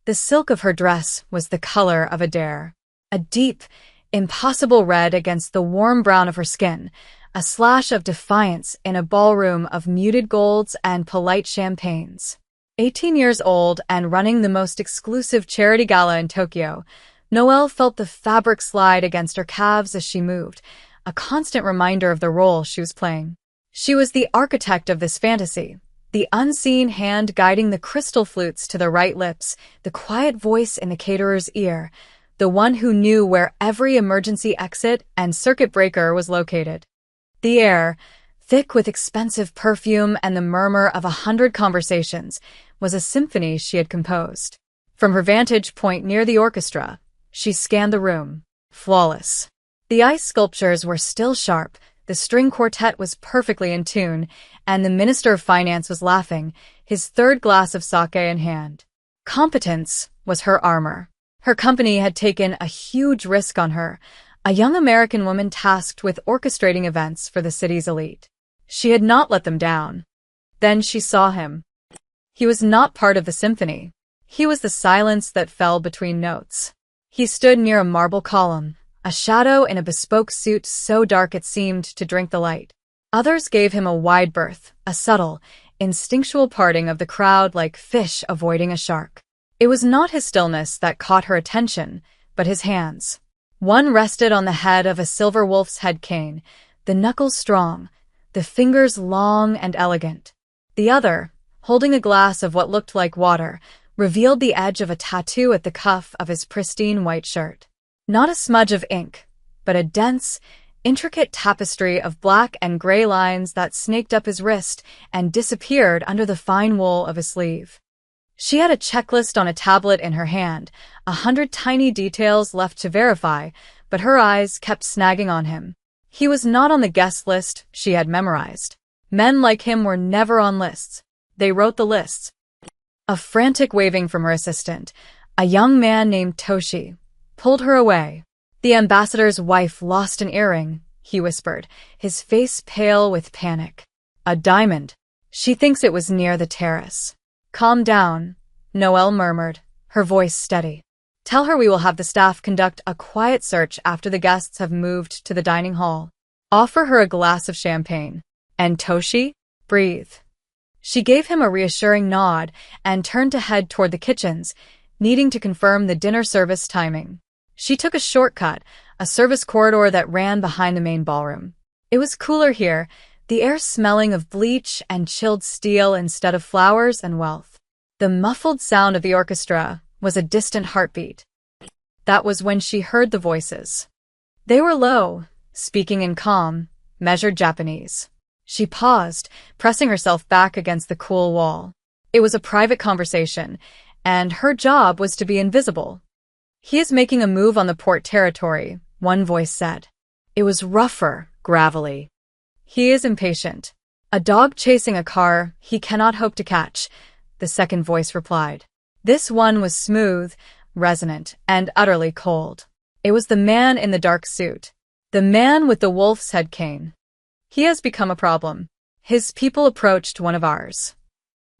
The silk of her dress was the color of a dare. A deep, impossible red against the warm brown of her skin, a slash of defiance in a ballroom of muted golds and polite champagnes. 18 years old and running the most exclusive charity gala in Tokyo, Noelle felt the fabric slide against her calves as she moved, a constant reminder of the role she was playing. She was the architect of this fantasy, the unseen hand guiding the crystal flutes to the right lips, the quiet voice in the caterer's ear, the one who knew where every emergency exit and circuit breaker was located. The air, thick with expensive perfume and the murmur of 100 conversations, was a symphony she had composed. From her vantage point near the orchestra, she scanned the room. Flawless. The ice sculptures were still sharp, the string quartet was perfectly in tune, and the Minister of Finance was laughing, his third glass of sake in hand. Competence was her armor. Her company had taken a huge risk on her, a young American woman tasked with orchestrating events for the city's elite. She had not let them down. Then she saw him. He was not part of the symphony. He was the silence that fell between notes. He stood near a marble column, a shadow in a bespoke suit so dark it seemed to drink the light. Others gave him a wide berth, a subtle, instinctual parting of the crowd like fish avoiding a shark. It was not his stillness that caught her attention, but his hands. One rested on the head of a silver wolf's head cane, the knuckles strong, the fingers long and elegant. The other, holding a glass of what looked like water, revealed the edge of a tattoo at the cuff of his pristine white shirt. Not a smudge of ink, but a dense, intricate tapestry of black and gray lines that snaked up his wrist and disappeared under the fine wool of his sleeve. She had a checklist on a tablet in her hand, 100 tiny details left to verify, but her eyes kept snagging on him. He was not on the guest list she had memorized. Men like him were never on lists. They wrote the lists. A frantic waving from her assistant, a young man named Toshi, pulled her away. The ambassador's wife lost an earring, he whispered, his face pale with panic. A diamond. She thinks it was near the terrace. Calm down, Noelle murmured, her voice steady. Tell her we will have the staff conduct a quiet search after the guests have moved to the dining hall. Offer her a glass of champagne. And Toshi? Breathe. She gave him a reassuring nod and turned to head toward the kitchens, needing to confirm the dinner service timing. She took a shortcut, a service corridor that ran behind the main ballroom. It was cooler here, the air smelling of bleach and chilled steel instead of flowers and wealth. The muffled sound of the orchestra was a distant heartbeat. That was when she heard the voices. They were low, speaking in calm, measured Japanese. She paused, pressing herself back against the cool wall. It was a private conversation, and her job was to be invisible. He is making a move on the port territory, one voice said. It was rougher, gravelly. He is impatient. A dog chasing a car he cannot hope to catch, the second voice replied. This one was smooth, resonant, and utterly cold. It was the man in the dark suit. The man with the wolf's head cane. He has become a problem. His people approached one of ours.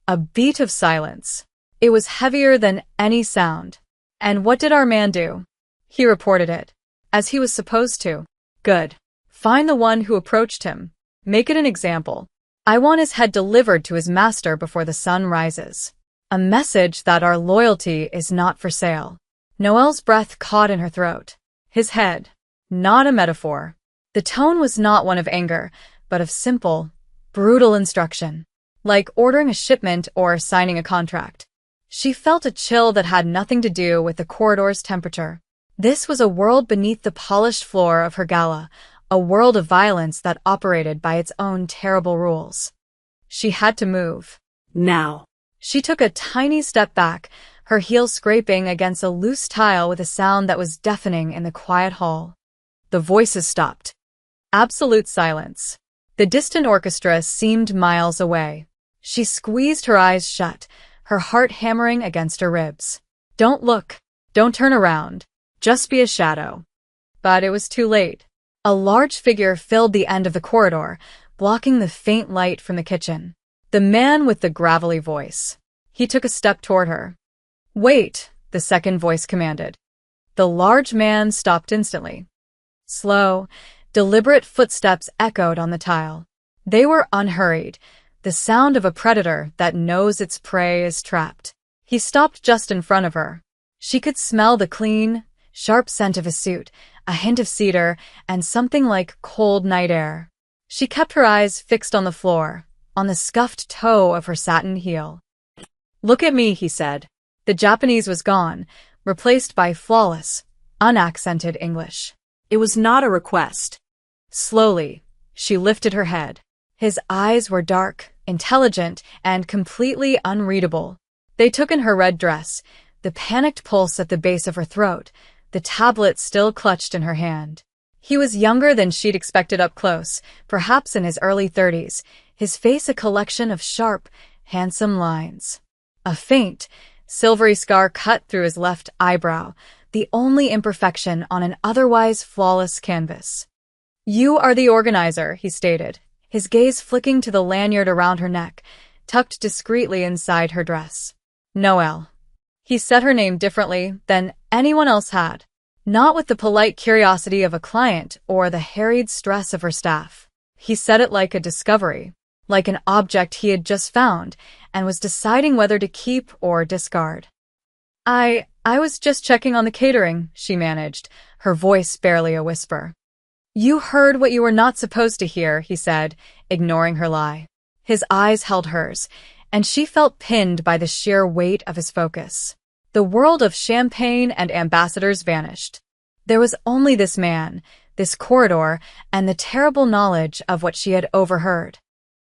A beat of silence. It was heavier than any sound. And what did our man do? He reported it. As he was supposed to. Good. Find the one who approached him. Make it an example. I want his head delivered to his master before the sun rises. A message that our loyalty is not for sale. Noelle's breath caught in her throat. His head. Not a metaphor. The tone was not one of anger, but of simple, brutal instruction. Like ordering a shipment or signing a contract. She felt a chill that had nothing to do with the corridor's temperature. This was a world beneath the polished floor of her gala, a world of violence that operated by its own terrible rules. She had to move. Now. She took a tiny step back, her heels scraping against a loose tile with a sound that was deafening in the quiet hall. The voices stopped. Absolute silence. The distant orchestra seemed miles away. She squeezed her eyes shut, her heart hammering against her ribs. Don't look. Don't turn around. Just be a shadow. But it was too late. A large figure filled the end of the corridor, blocking the faint light from the kitchen. The man with the gravelly voice. He took a step toward her. "Wait," the second voice commanded. The large man stopped instantly. Slow, deliberate footsteps echoed on the tile. They were unhurried, the sound of a predator that knows its prey is trapped. He stopped just in front of her. She could smell the clean, sharp scent of his suit, a hint of cedar, and something like cold night air. She kept her eyes fixed on the floor, on the scuffed toe of her satin heel. "Look at me," he said. The Japanese was gone, replaced by flawless, unaccented English. It was not a request. Slowly, she lifted her head. His eyes were dark, intelligent, and completely unreadable. They took in her red dress, the panicked pulse at the base of her throat, the tablet still clutched in her hand. He was younger than she'd expected up close, perhaps in his early 30s, his face a collection of sharp, handsome lines. A faint, silvery scar cut through his left eyebrow, the only imperfection on an otherwise flawless canvas. "You are the organizer," he stated, his gaze flicking to the lanyard around her neck, tucked discreetly inside her dress. "Noelle." He said her name differently than anyone else had, not with the polite curiosity of a client or the harried stress of her staff. He said it like a discovery, like an object he had just found and was deciding whether to keep or discard. I was just checking on the catering," she managed, her voice barely a whisper. "You heard what you were not supposed to hear," he said, ignoring her lie. His eyes held hers, and she felt pinned by the sheer weight of his focus. The world of champagne and ambassadors vanished. There was only this man, this corridor, and the terrible knowledge of what she had overheard.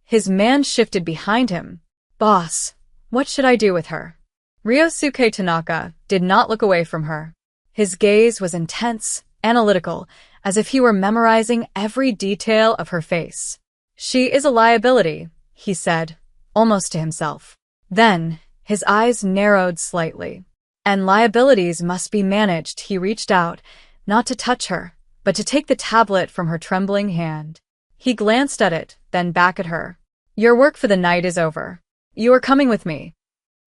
His man shifted behind him. "Boss, what should I do with her?" Ryosuke Tanaka did not look away from her. His gaze was intense, analytical, as if he were memorizing every detail of her face. "She is a liability," he said, almost to himself. Then, his eyes narrowed slightly. "And liabilities must be managed." He reached out, not to touch her, but to take the tablet from her trembling hand. He glanced at it, then back at her. "Your work for the night is over. You are coming with me."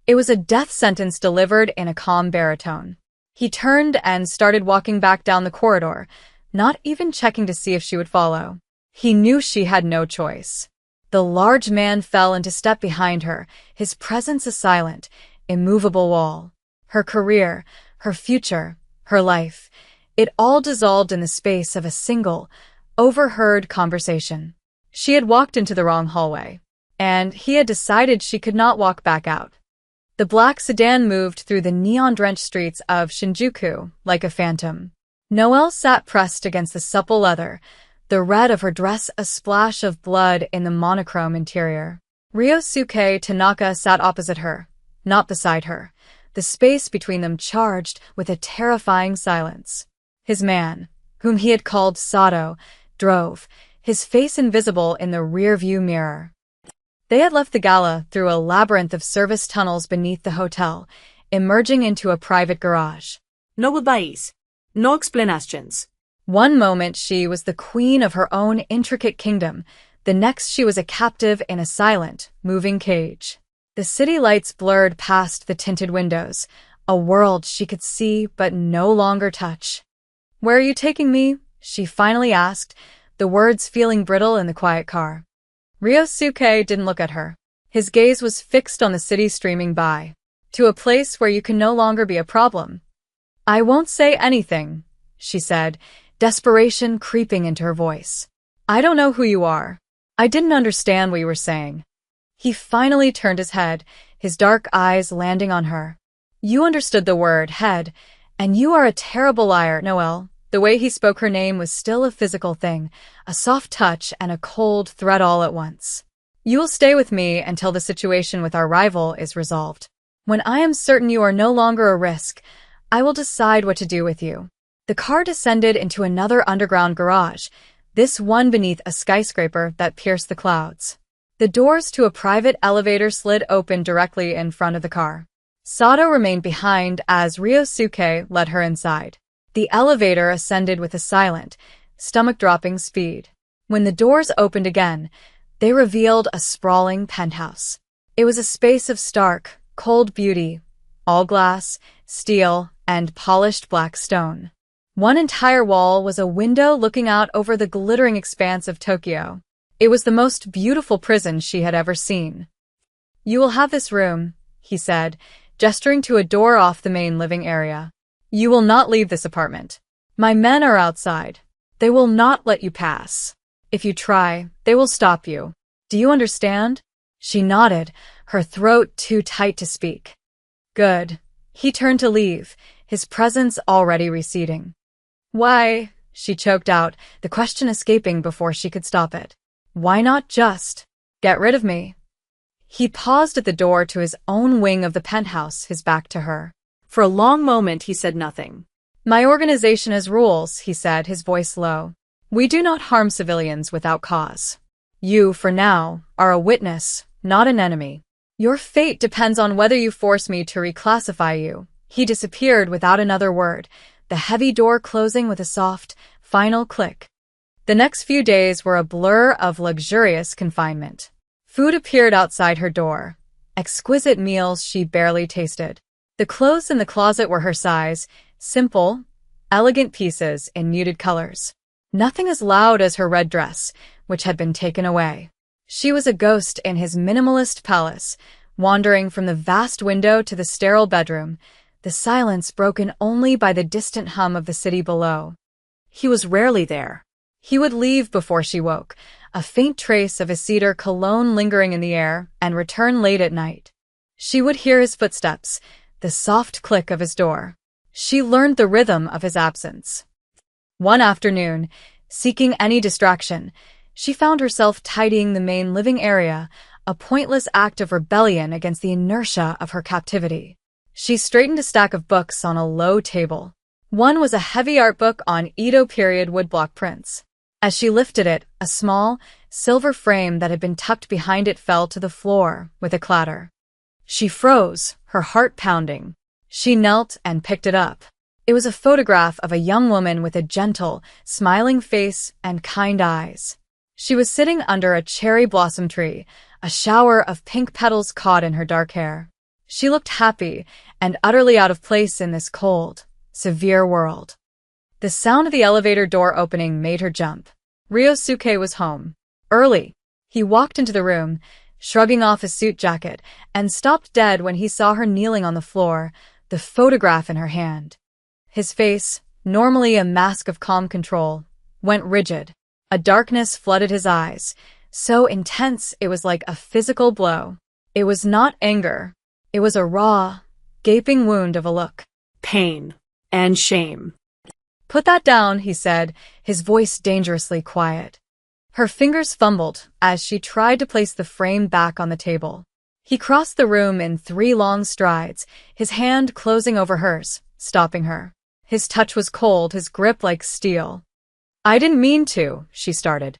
It was a death sentence delivered in a calm baritone. He turned and started walking back down the corridor, not even checking to see if she would follow. He knew she had no choice. The large man fell into step behind her, his presence a silent, immovable wall. Her career, her future, her life, it all dissolved in the space of a single, overheard conversation. She had walked into the wrong hallway, and he had decided she could not walk back out. The black sedan moved through the neon-drenched streets of Shinjuku like a phantom. Noelle sat pressed against the supple leather, the red of her dress a splash of blood in the monochrome interior. Ryosuke Tanaka sat opposite her, not beside her, the space between them charged with a terrifying silence. His man, whom he had called Sato, drove, his face invisible in the rear-view mirror. They had left the gala through a labyrinth of service tunnels beneath the hotel, emerging into a private garage. No goodbyes. No explanations. One moment she was the queen of her own intricate kingdom, the next she was a captive in a silent, moving cage. The city lights blurred past the tinted windows, a world she could see but no longer touch. "Where are you taking me?" she finally asked, the words feeling brittle in the quiet car. Ryosuke didn't look at her. His gaze was fixed on the city streaming by. "To a place where you can no longer be a problem." "I won't say anything," she said, desperation creeping into her voice. "I don't know who you are. I didn't understand what you were saying." He finally turned his head, his dark eyes landing on her. "You understood the word head, and you are a terrible liar, Noelle." The way he spoke her name was still a physical thing, a soft touch and a cold threat all at once. "You will stay with me until the situation with our rival is resolved. When I am certain you are no longer a risk, I will decide what to do with you." The car descended into another underground garage, this one beneath a skyscraper that pierced the clouds. The doors to a private elevator slid open directly in front of the car. Sato remained behind as Ryosuke led her inside. The elevator ascended with a silent, stomach-dropping speed. When the doors opened again, they revealed a sprawling penthouse. It was a space of stark, cold beauty, all glass, steel, and polished black stone. One entire wall was a window looking out over the glittering expanse of Tokyo. It was the most beautiful prison she had ever seen. "You will have this room," he said, gesturing to a door off the main living area. "You will not leave this apartment. My men are outside. They will not let you pass. If you try, they will stop you. Do you understand?" She nodded, her throat too tight to speak. "Good." He turned to leave, his presence already receding. "Why?" she choked out, the question escaping before she could stop it. "Why not just get rid of me?" He paused at the door to his own wing of the penthouse, his back to her. For a long moment he said nothing. "My organization has rules," he said, his voice low. "We do not harm civilians without cause. You, for now, are a witness, not an enemy. Your fate depends on whether you force me to reclassify you." He disappeared without another word, the heavy door closing with a soft, final click. The next few days were a blur of luxurious confinement. Food appeared outside her door, exquisite meals she barely tasted. The clothes in the closet were her size, simple, elegant pieces in muted colors. Nothing as loud as her red dress, which had been taken away. She was a ghost in his minimalist palace, wandering from the vast window to the sterile bedroom, the silence broken only by the distant hum of the city below. He was rarely there. He would leave before she woke, a faint trace of his cedar cologne lingering in the air, and return late at night. She would hear his footsteps, the soft click of his door. She learned the rhythm of his absence. One afternoon, seeking any distraction, she found herself tidying the main living area, a pointless act of rebellion against the inertia of her captivity. She straightened a stack of books on a low table. One was a heavy art book on Edo period woodblock prints. As she lifted it, a small, silver frame that had been tucked behind it fell to the floor with a clatter. She froze, her heart pounding. She knelt and picked it up. It was a photograph of a young woman with a gentle, smiling face and kind eyes. She was sitting under a cherry blossom tree, a shower of pink petals caught in her dark hair. She looked happy and utterly out of place in this cold, severe world. The sound of the elevator door opening made her jump. Ryosuke was home. Early. He walked into the room, shrugging off his suit jacket, and stopped dead when he saw her kneeling on the floor, the photograph in her hand. His face, normally a mask of calm control, went rigid. A darkness flooded his eyes, so intense it was like a physical blow. It was not anger. It was a raw, gaping wound of a look. Pain and shame. "Put that down," he said, his voice dangerously quiet. Her fingers fumbled as she tried to place the frame back on the table. He crossed the room in 3 long strides, his hand closing over hers, stopping her. His touch was cold, his grip like steel. "I didn't mean to," she started.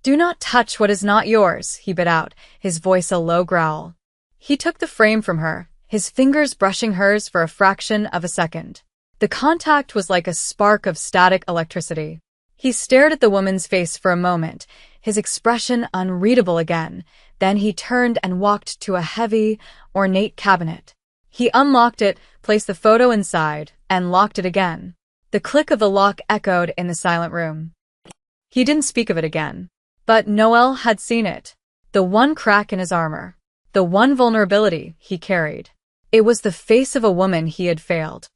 "Do not touch what is not yours," he bit out, his voice a low growl. He took the frame from her, his fingers brushing hers for a fraction of a second. The contact was like a spark of static electricity. He stared at the woman's face for a moment, his expression unreadable again. Then he turned and walked to a heavy, ornate cabinet. He unlocked it, placed the photo inside, and locked it again. The click of the lock echoed in the silent room. He didn't speak of it again. But Noel had seen it. The one crack in his armor. The one vulnerability he carried. It was the face of a woman he had failed.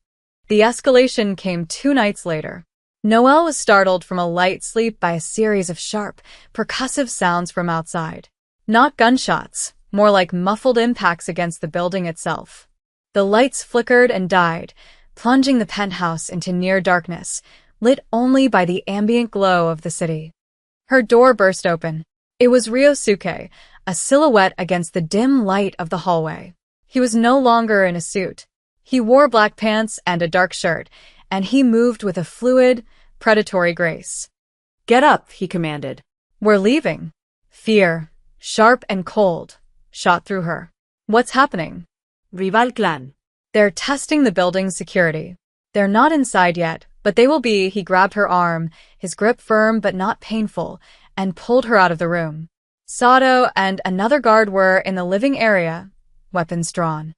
The escalation came 2 nights later. Noel was startled from a light sleep by a series of sharp, percussive sounds from outside. Not gunshots, more like muffled impacts against the building itself. The lights flickered and died, plunging the penthouse into near darkness, lit only by the ambient glow of the city. Her door burst open. It was Ryosuke, a silhouette against the dim light of the hallway. He was no longer in a suit. He wore black pants and a dark shirt, and he moved with a fluid, predatory grace. "Get up," he commanded. "We're leaving." Fear, sharp and cold, shot through her. "What's happening?" Rival clan. "They're testing the building's security. They're not inside yet, but they will be." He grabbed her arm, his grip firm but not painful, and pulled her out of the room. Sato and another guard were in the living area, weapons drawn.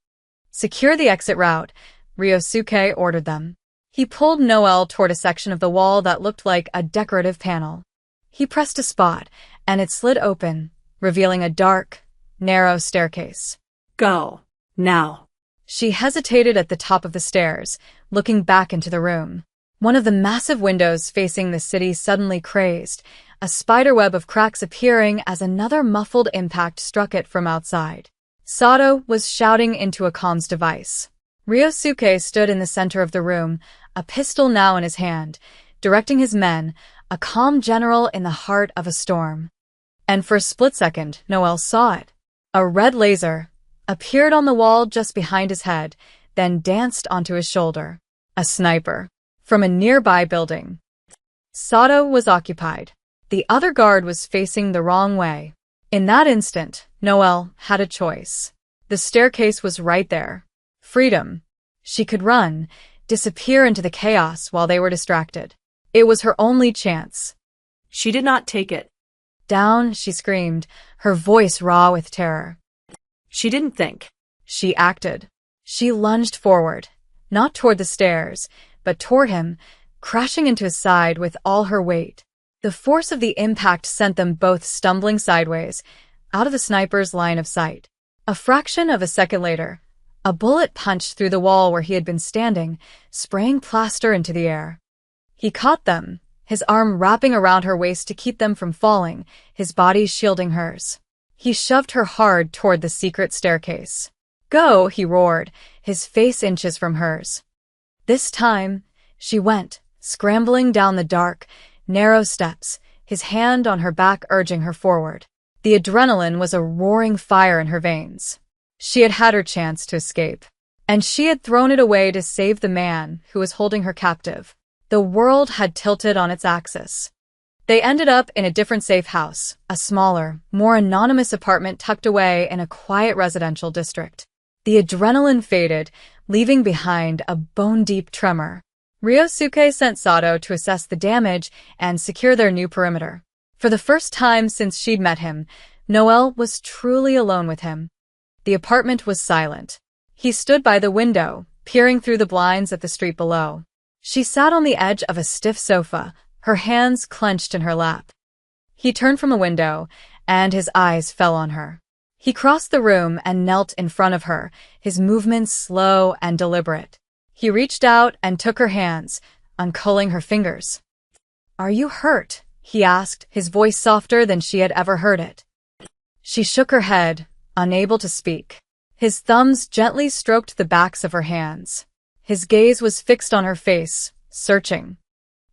"Secure the exit route," Ryosuke ordered them. He pulled Noelle toward a section of the wall that looked like a decorative panel. He pressed a spot, and it slid open, revealing a dark, narrow staircase. Go. Now. She hesitated at the top of the stairs, looking back into the room. One of the massive windows facing the city suddenly crazed, a spiderweb of cracks appearing as another muffled impact struck it from outside. Sato was shouting into a comms device. Ryosuke stood in the center of the room, a pistol now in his hand, directing his men, a calm general in the heart of a storm. And for a split second, Noelle saw it. A red laser appeared on the wall just behind his head, then danced onto his shoulder. A sniper. From a nearby building. Sato was occupied. The other guard was facing the wrong way. In that instant, Noelle had a choice. The staircase was right there. Freedom. She could run, disappear into the chaos while they were distracted. It was her only chance. She did not take it. Down, she screamed, her voice raw with terror. She didn't think. She acted. She lunged forward, not toward the stairs, but toward him, crashing into his side with all her weight. The force of the impact sent them both stumbling sideways, out of the sniper's line of sight. A fraction of a second later, a bullet punched through the wall where he had been standing, spraying plaster into the air. He caught them, his arm wrapping around her waist to keep them from falling, his body shielding hers. He shoved her hard toward the secret staircase. "Go," he roared, his face inches from hers. This time, she went, scrambling down the dark, narrow steps, his hand on her back urging her forward. The adrenaline was a roaring fire in her veins. She had had her chance to escape, and she had thrown it away to save the man who was holding her captive. The world had tilted on its axis. They ended up in a different safe house, a smaller, more anonymous apartment tucked away in a quiet residential district. The adrenaline faded, leaving behind a bone-deep tremor. Ryosuke sent Sato to assess the damage and secure their new perimeter. For the first time since she'd met him, Noelle was truly alone with him. The apartment was silent. He stood by the window, peering through the blinds at the street below. She sat on the edge of a stiff sofa, her hands clenched in her lap. He turned from the window, and his eyes fell on her. He crossed the room and knelt in front of her, his movements slow and deliberate. He reached out and took her hands, unculling her fingers. "Are you hurt?" he asked, his voice softer than she had ever heard it. She shook her head, unable to speak. His thumbs gently stroked the backs of her hands. His gaze was fixed on her face, searching.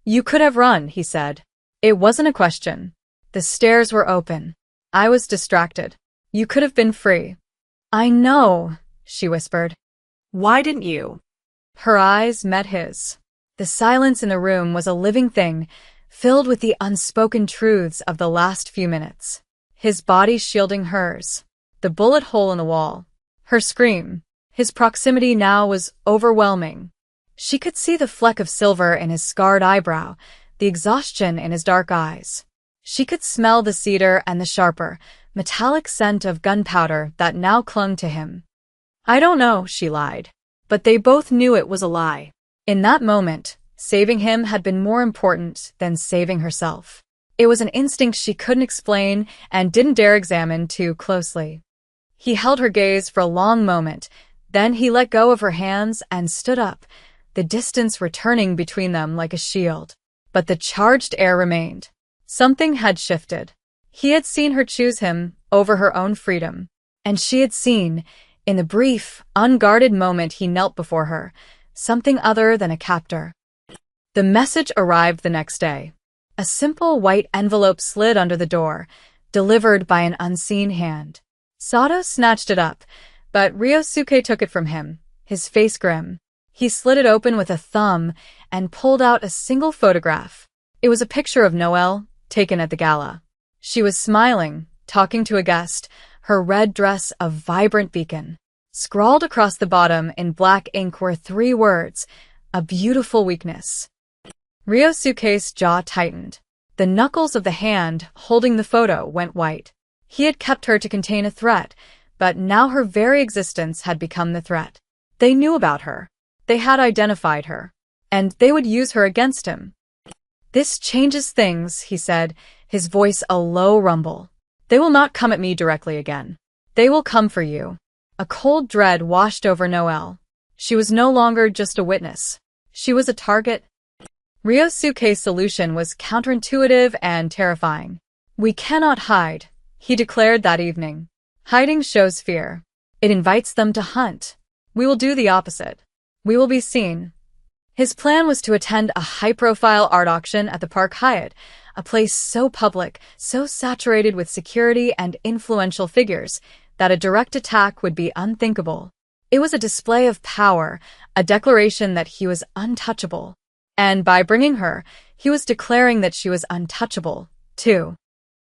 "You could have run," he said. "It wasn't a question. The stairs were open. I was distracted. You could have been free." "I know," she whispered. Why didn't you? Her eyes met his. The silence in the room was a living thing, filled with the unspoken truths of the last few minutes. His body shielding hers. The bullet hole in the wall. Her scream. His proximity now was overwhelming. She could see the fleck of silver in his scarred eyebrow, the exhaustion in his dark eyes. She could smell the cedar and the sharper, metallic scent of gunpowder that now clung to him. "I don't know," she lied. But they both knew it was a lie. In that moment, saving him had been more important than saving herself. It was an instinct she couldn't explain and didn't dare examine too closely. He held her gaze for a long moment, then he let go of her hands and stood up, the distance returning between them like a shield. But the charged air remained. Something had shifted. He had seen her choose him over her own freedom, and she had seen, in the brief, unguarded moment he knelt before her, something other than a captor. The message arrived the next day. A simple white envelope slid under the door, delivered by an unseen hand. Sato snatched it up, but Ryosuke took it from him, his face grim. He slid it open with a thumb and pulled out a single photograph. It was a picture of Noelle, taken at the gala. She was smiling, talking to a guest, her red dress a vibrant beacon. Scrawled across the bottom in black ink were 3 words, "A beautiful weakness." Ryosuke's jaw tightened. The knuckles of the hand holding the photo went white. He had kept her to contain a threat, but now her very existence had become the threat. They knew about her. They had identified her. And they would use her against him. This changes things, he said, his voice a low rumble. They will not come at me directly again. They will come for you. A cold dread washed over Noelle. She was no longer just a witness. She was a target. Ryosuke's solution was counterintuitive and terrifying. We cannot hide, he declared that evening. Hiding shows fear. It invites them to hunt. We will do the opposite. We will be seen. His plan was to attend a high-profile art auction at the Park Hyatt, a place so public, so saturated with security and influential figures, that a direct attack would be unthinkable. It was a display of power, a declaration that he was untouchable. And by bringing her, he was declaring that she was untouchable, too.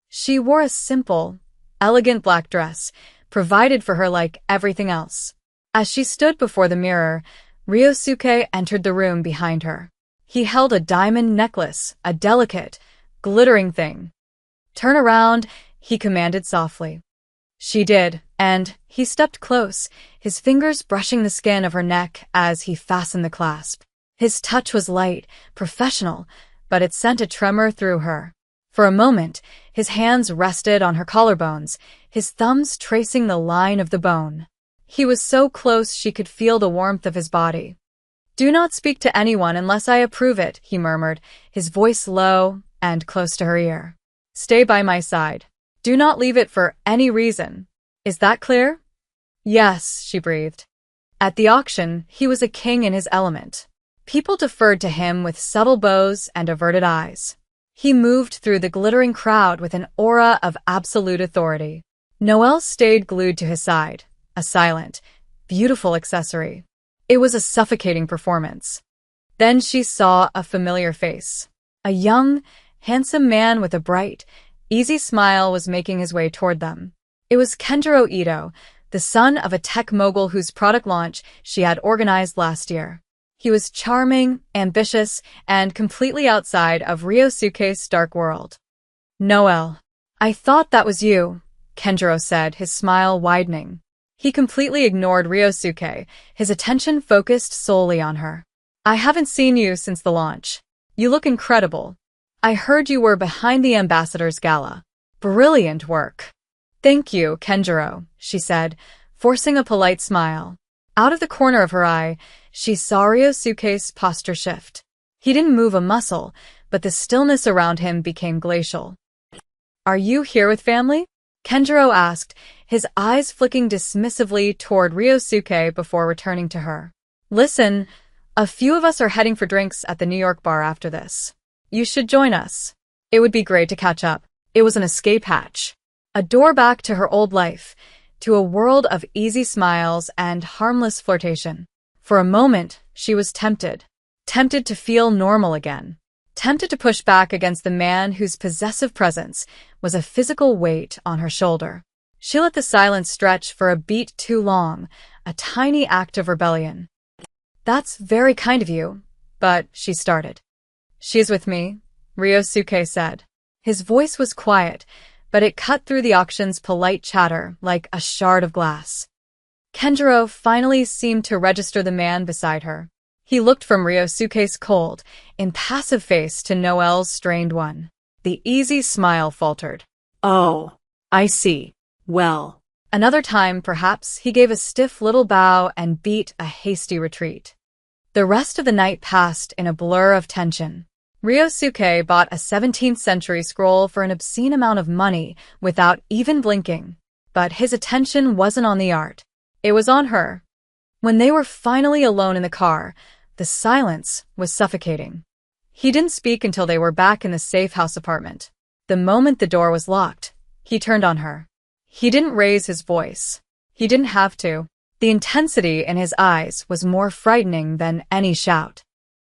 She wore a simple, elegant black dress, provided for her like everything else. As she stood before the mirror, Ryosuke entered the room behind her. He held a diamond necklace, a delicate, glittering thing. Turn around, he commanded softly. She did, and he stepped close, his fingers brushing the skin of her neck as he fastened the clasp. His touch was light, professional, but it sent a tremor through her. For a moment, his hands rested on her collarbones, his thumbs tracing the line of the bone. He was so close she could feel the warmth of his body. Do not speak to anyone unless I approve it, he murmured, his voice low and close to her ear. Stay by my side. Do not leave it for any reason. Is that clear? Yes, she breathed. At the auction, he was a king in his element. People deferred to him with subtle bows and averted eyes. He moved through the glittering crowd with an aura of absolute authority. Noelle stayed glued to his side, a silent, beautiful accessory. It was a suffocating performance. Then she saw a familiar face. A young, handsome man with a bright, easy smile was making his way toward them. It was Kenjiro Ito, the son of a tech mogul whose product launch she had organized last year. He was charming, ambitious, and completely outside of Ryosuke's dark world. Noelle. I thought that was you, Kenjiro said, his smile widening. He completely ignored Ryosuke, his attention focused solely on her. I haven't seen you since the launch. You look incredible. I heard you were behind the ambassador's gala. Brilliant work. Thank you, Kenjiro, she said, forcing a polite smile. Out of the corner of her eye, she saw Ryosuke's posture shift. He didn't move a muscle, but the stillness around him became glacial. Are you here with family? Kenjiro asked, his eyes flicking dismissively toward Ryosuke before returning to her. Listen, a few of us are heading for drinks at the New York bar after this. You should join us. It would be great to catch up. It was an escape hatch. A door back to her old life, to a world of easy smiles and harmless flirtation. For a moment, she was tempted. Tempted to feel normal again. Tempted to push back against the man whose possessive presence was a physical weight on her shoulder. She let the silence stretch for a beat too long, a tiny act of rebellion. That's very kind of you, but she started. She's with me, Ryosuke said. His voice was quiet, but it cut through the auction's polite chatter like a shard of glass. Kenjiro finally seemed to register the man beside her. He looked from Ryosuke's cold, impassive face to Noelle's strained one. The easy smile faltered. Oh, I see. Well. Another time, perhaps, he gave a stiff little bow and beat a hasty retreat. The rest of the night passed in a blur of tension. Ryosuke bought a 17th century scroll for an obscene amount of money without even blinking. But his attention wasn't on the art. It was on her. When they were finally alone in the car, the silence was suffocating. He didn't speak until they were back in the safe house apartment. The moment the door was locked, he turned on her. He didn't raise his voice. He didn't have to. The intensity in his eyes was more frightening than any shout.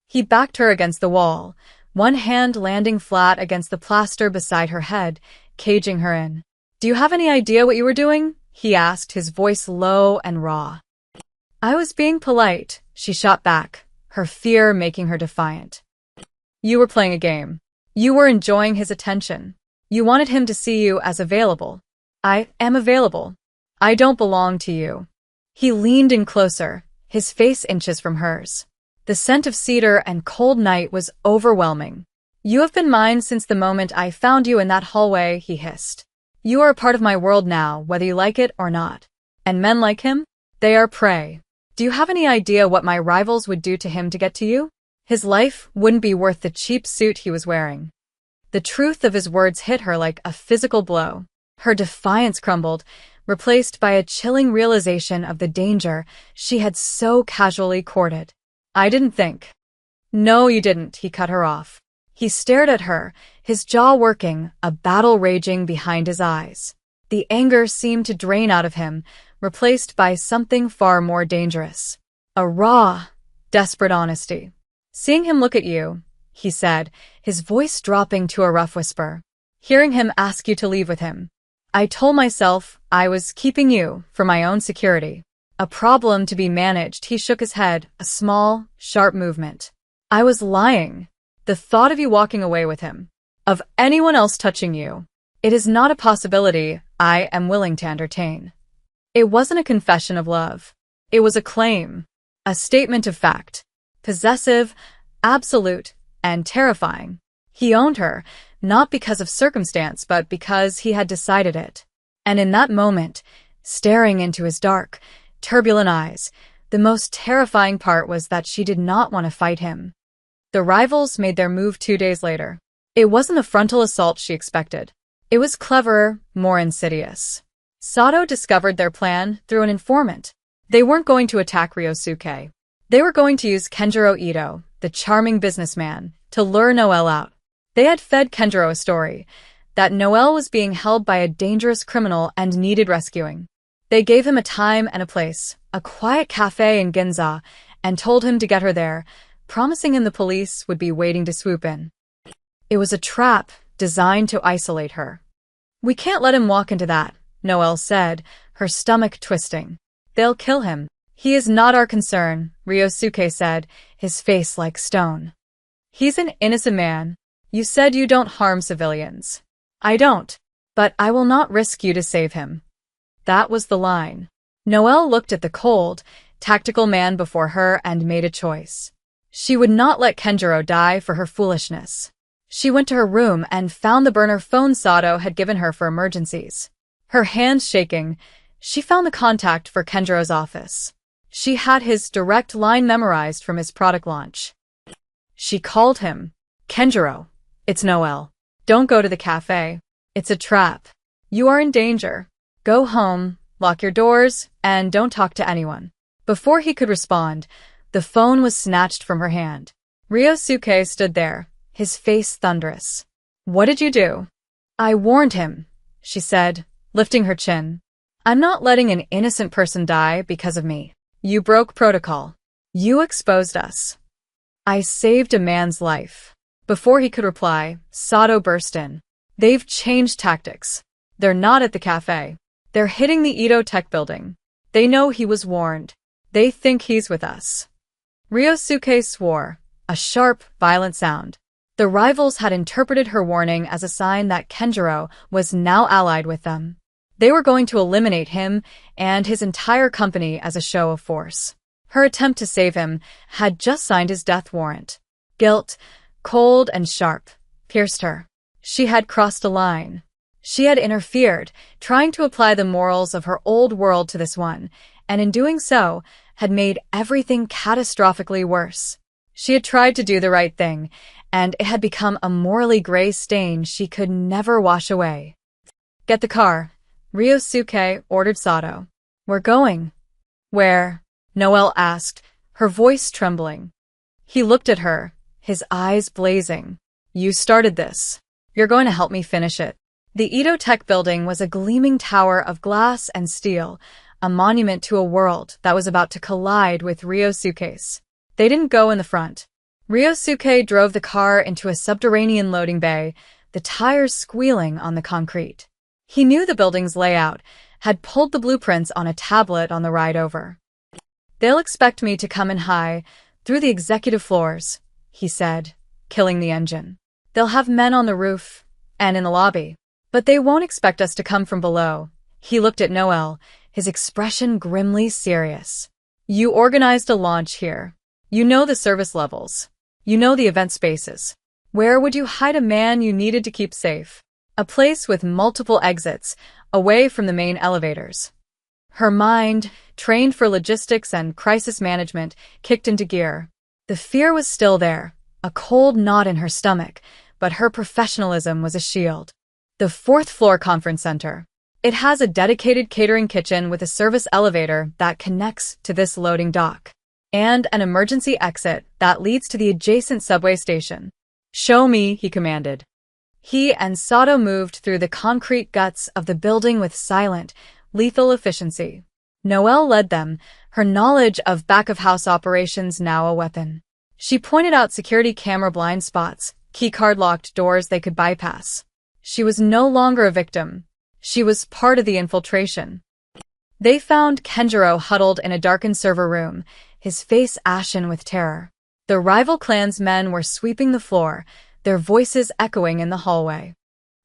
He backed her against the wall, one hand landing flat against the plaster beside her head, caging her in. Do you have any idea what you were doing? He asked, his voice low and raw. I was being polite, she shot back, her fear making her defiant. You were playing a game. You were enjoying his attention. You wanted him to see you as available. I am available. I don't belong to you. He leaned in closer, his face inches from hers. The scent of cedar and cold night was overwhelming. "You have been mine since the moment I found you in that hallway," he hissed. "You are a part of my world now, whether you like it or not. And men like him? They are prey. Do you have any idea what my rivals would do to him to get to you? His life wouldn't be worth the cheap suit he was wearing." The truth of his words hit her like a physical blow. Her defiance crumbled, replaced by a chilling realization of the danger she had so casually courted. "I didn't think." "No, you didn't," he cut her off. He stared at her, his jaw working, a battle raging behind his eyes. The anger seemed to drain out of him, replaced by something far more dangerous. A raw, desperate honesty. "Seeing him look at you," he said, his voice dropping to a rough whisper. "Hearing him ask you to leave with him. I told myself I was keeping you for my own security. A problem to be managed." He shook his head, a small, sharp movement. "I was lying. The thought of you walking away with him, of anyone else touching you, it is not a possibility I am willing to entertain." It wasn't a confession of love. It was a claim, a statement of fact, possessive, absolute, and terrifying. He owned her, not because of circumstance, but because he had decided it. And in that moment, staring into his dark, turbulent eyes, the most terrifying part was that she did not want to fight him. The rivals made their move 2 days later. It wasn't the frontal assault she expected. It was cleverer, more insidious. Sato discovered their plan through an informant. They weren't going to attack Ryosuke. They were going to use Kenjiro Ito, the charming businessman, to lure Noel out. They had fed Kenjiro a story, that Noel was being held by a dangerous criminal and needed rescuing. They gave him a time and a place, a quiet cafe in Ginza, and told him to get her there, promising him the police would be waiting to swoop in. It was a trap designed to isolate her. "We can't let him walk into that," Noel said, her stomach twisting. "They'll kill him." "He is not our concern," Ryosuke said, his face like stone. "He's an innocent man. You said you don't harm civilians." "I don't. But I will not risk you to save him." That was the line. Noel looked at the cold, tactical man before her and made a choice. She would not let Kenjiro die for her foolishness. She went to her room and found the burner phone Sato had given her for emergencies. Her hands shaking, she found the contact for Kenjiro's office. She had his direct line memorized from his product launch. She called him. "Kenjiro, it's Noel. Don't go to the cafe. It's a trap. You are in danger. Go home, lock your doors, and don't talk to anyone." Before he could respond, the phone was snatched from her hand. Ryosuke stood there, his face thunderous. "What did you do?" "I warned him," she said, lifting her chin. "I'm not letting an innocent person die because of me. You broke protocol. You exposed us." "I saved a man's life." Before he could reply, Sato burst in. "They've changed tactics. They're not at the cafe. They're hitting the Ito Tech building. They know he was warned. They think he's with us." Ryosuke swore, a sharp, violent sound. The rivals had interpreted her warning as a sign that Kenjiro was now allied with them. They were going to eliminate him and his entire company as a show of force. Her attempt to save him had just signed his death warrant. Guilt, cold and sharp, pierced her. She had crossed a line. She had interfered, trying to apply the morals of her old world to this one, and in doing so, had made everything catastrophically worse. She had tried to do the right thing, and it had become a morally gray stain she could never wash away. "Get the car," Ryosuke ordered Sato. "We're going." "Where?" Noel asked, her voice trembling. He looked at her, his eyes blazing. "You started this. You're going to help me finish it." The Ito Tech building was a gleaming tower of glass and steel, a monument to a world that was about to collide with Ryosuke's. They didn't go in the front. Ryosuke drove the car into a subterranean loading bay, the tires squealing on the concrete. He knew the building's layout, had pulled the blueprints on a tablet on the ride over. "They'll expect me to come in high, through the executive floors," he said, killing the engine. "They'll have men on the roof and in the lobby. But they won't expect us to come from below." He looked at Noel, his expression grimly serious. You organized a launch here. You know the service levels. You know the event spaces. Where would you hide a man you needed to keep safe? A place with multiple exits, away from the main elevators. Her mind, trained for logistics and crisis management, kicked into gear. The fear was still there, a cold knot in her stomach, but her professionalism was a shield. The fourth-floor conference center. It has a dedicated catering kitchen with a service elevator that connects to this loading dock, and an emergency exit that leads to the adjacent subway station. "Show me," he commanded. He and Sato moved through the concrete guts of the building with silent, lethal efficiency. Noelle led them, her knowledge of back-of-house operations now a weapon. She pointed out security camera blind spots, keycard-locked doors they could bypass. She was no longer a victim. She was part of the infiltration. They found Kenjiro huddled in a darkened server room, his face ashen with terror. The rival clan's men were sweeping the floor, their voices echoing in the hallway.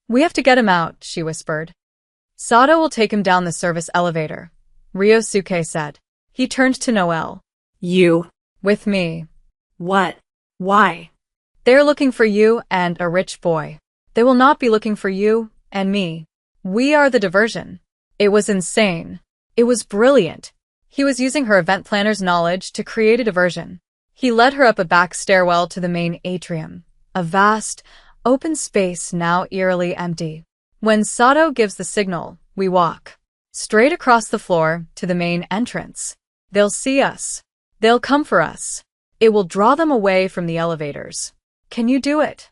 "We have to get him out," she whispered. "Sato will take him down the service elevator," Ryosuke said. He turned to Noelle. "You." "With me." "What? Why?" "They're looking for you and a rich boy. They will not be looking for you and me. We are the diversion." It was insane. It was brilliant. He was using her event planner's knowledge to create a diversion. He led her up a back stairwell to the main atrium, a vast, open space now eerily empty. "When Sato gives the signal, we walk straight across the floor to the main entrance. They'll see us. They'll come for us. It will draw them away from the elevators. Can you do it?"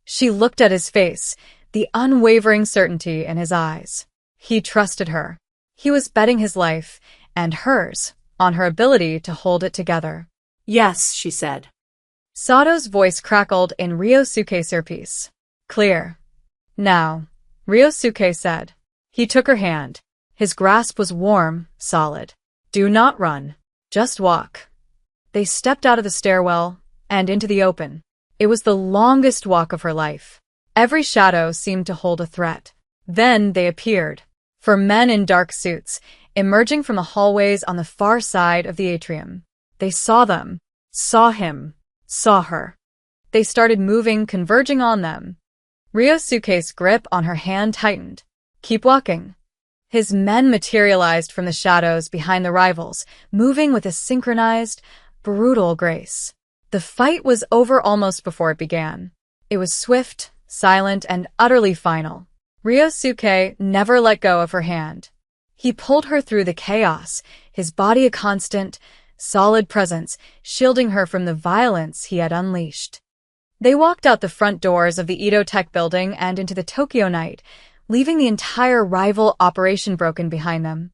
She looked at his face, the unwavering certainty in his eyes. He trusted her. He was betting his life, and hers, on her ability to hold it together. "Yes," she said. Sato's voice crackled in Ryosuke's earpiece. "Clear. Now," Ryosuke said. He took her hand. His grasp was warm, solid. "Do not run. Just walk." They stepped out of the stairwell and into the open. It was the longest walk of her life. Every shadow seemed to hold a threat. Then they appeared. 4 men in dark suits, emerging from the hallways on the far side of the atrium. They saw them, saw him, saw her. They started moving, converging on them. Ryosuke's grip on her hand tightened. "Keep walking." His men materialized from the shadows behind the rivals, moving with a synchronized, brutal grace. The fight was over almost before it began. It was swift, silent, and utterly final. Ryosuke never let go of her hand. He pulled her through the chaos, his body a constant, solid presence, shielding her from the violence he had unleashed. They walked out the front doors of the Edo Tech building and into the Tokyo night, leaving the entire rival operation broken behind them.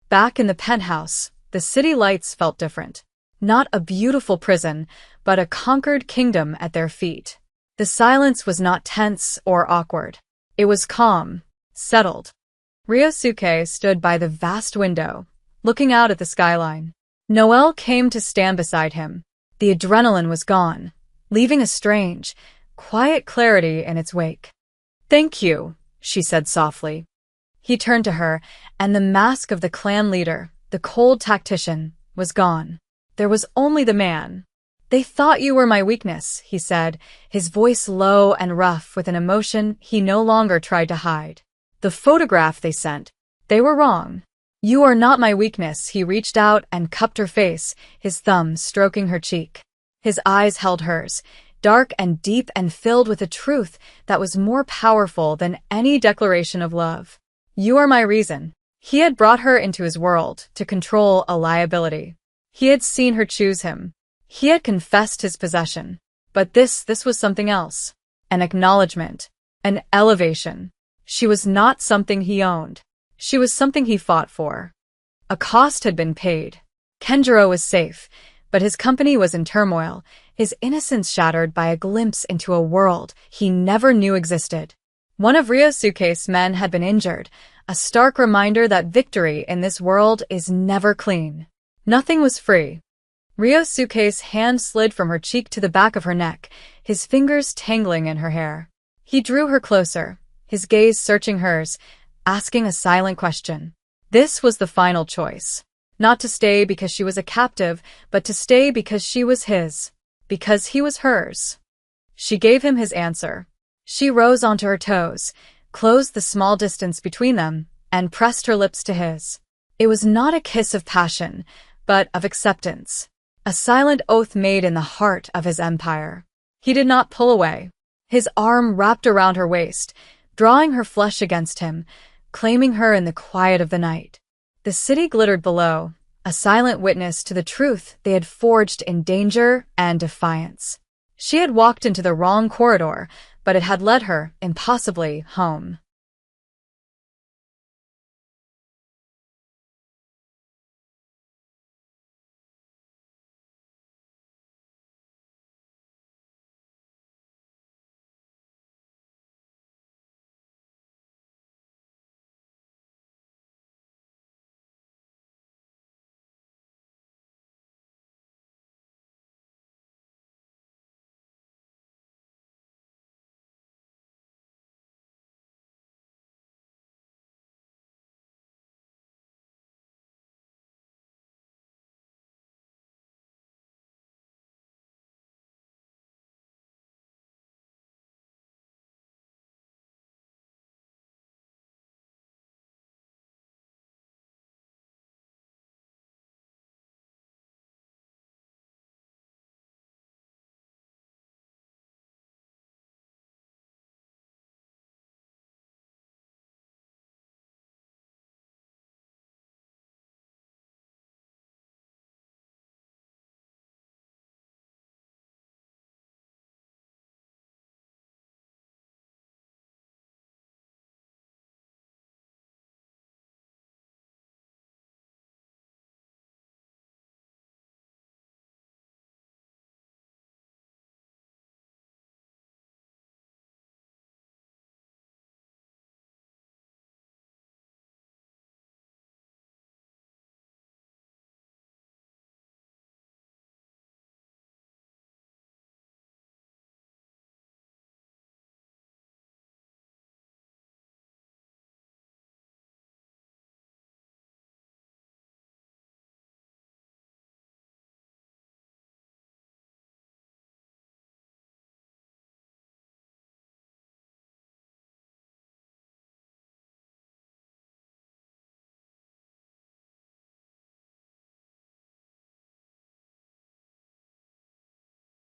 Back in the penthouse, the city lights felt different. Not a beautiful prison, but a conquered kingdom at their feet. The silence was not tense or awkward. It was calm, settled. Ryosuke stood by the vast window, looking out at the skyline. Noelle came to stand beside him. The adrenaline was gone, leaving a strange, quiet clarity in its wake. "Thank you," she said softly. He turned to her, and the mask of the clan leader, the cold tactician, was gone. There was only the man. "They thought you were my weakness," he said, his voice low and rough with an emotion he no longer tried to hide. "The photograph they sent, they were wrong. You are not my weakness." He reached out and cupped her face, his thumb stroking her cheek. His eyes held hers, dark and deep and filled with a truth that was more powerful than any declaration of love. "You are my reason." He had brought her into his world to control a liability. He had seen her choose him. He had confessed his possession. But this was something else. An acknowledgement. An elevation. She was not something he owned. She was something he fought for. A cost had been paid. Kenjiro was safe, but his company was in turmoil, his innocence shattered by a glimpse into a world he never knew existed. One of Ryosuke's men had been injured, a stark reminder that victory in this world is never clean. Nothing was free. Ryosuke's hand slid from her cheek to the back of her neck, his fingers tangling in her hair. He drew her closer, his gaze searching hers, asking a silent question. This was the final choice. Not to stay because she was a captive, but to stay because she was his. Because he was hers. She gave him his answer. She rose onto her toes, closed the small distance between them, and pressed her lips to his. It was not a kiss of passion, but of acceptance. A silent oath made in the heart of his empire. He did not pull away. His arm wrapped around her waist, drawing her flesh against him, claiming her in the quiet of the night. The city glittered below, a silent witness to the truth they had forged in danger and defiance. She had walked into the wrong corridor, but it had led her, impossibly, home.